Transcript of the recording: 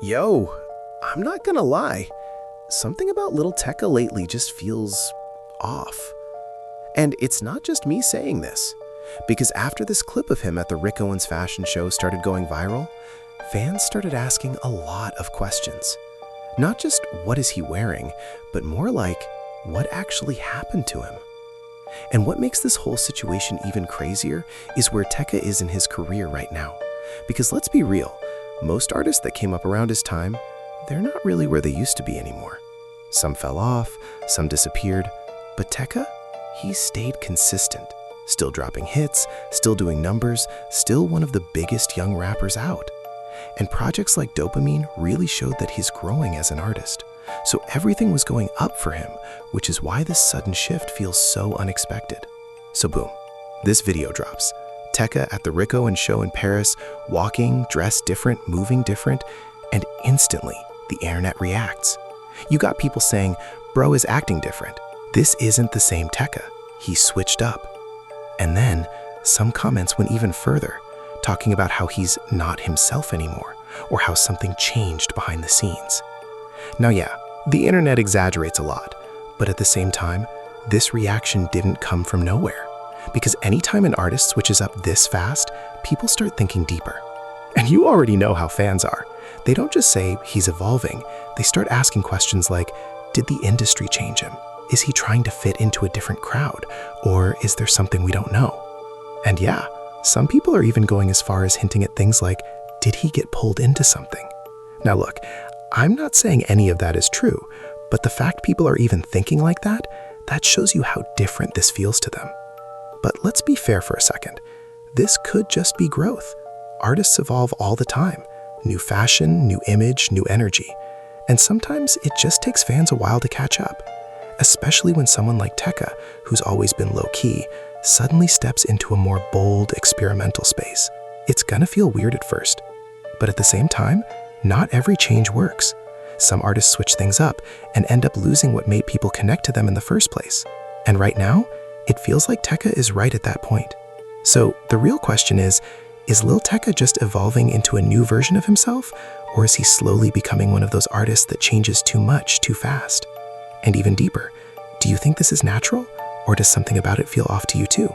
Yo, I'm not gonna lie. Something about Lil Tecca lately just feels off. And it's not just me saying this, because after this clip of him at the Rick Owens Fashion Show started going viral, fans started asking a lot of questions. Not just what is he wearing, but more like what actually happened to him. And what makes this whole situation even crazier is where Tecca is in his career right now. Because let's be real, most artists that came up around his time, they're not really where they used to be anymore. Some fell off, some disappeared, but Tecca, he stayed consistent, still dropping hits, still doing numbers, still one of the biggest young rappers out. And projects like Dopamine really showed that he's growing as an artist. So everything was going up for him, which is why this sudden shift feels so unexpected. So boom, this video drops. Tecca at the Rick Owens show in Paris, walking, dressed different, moving different, and instantly the internet reacts. You got people saying, bro is acting different. This isn't the same Tecca. He switched up. And then some comments went even further, talking about how he's not himself anymore, or how something changed behind the scenes. Now yeah, the internet exaggerates a lot, but at the same time, this reaction didn't come from nowhere. Because anytime an artist switches up this fast, people start thinking deeper. And you already know how fans are. They don't just say he's evolving, they start asking questions like, did the industry change him? Is he trying to fit into a different crowd? Or is there something we don't know? And yeah, some people are even going as far as hinting at things like, did he get pulled into something? Now look, I'm not saying any of that is true, but the fact people are even thinking like that, that shows you how different this feels to them. But let's be fair for a second. This could just be growth. Artists evolve all the time. New fashion, new image, new energy. And sometimes it just takes fans a while to catch up. Especially when someone like Tecca, who's always been low-key, suddenly steps into a more bold, experimental space. It's gonna feel weird at first. But at the same time, not every change works. Some artists switch things up and end up losing what made people connect to them in the first place. And right now, it feels like Tecca is right at that point. So the real question is Lil Tecca just evolving into a new version of himself? Or is he slowly becoming one of those artists that changes too much, too fast? And even deeper, do you think this is natural? Or does something about it feel off to you too?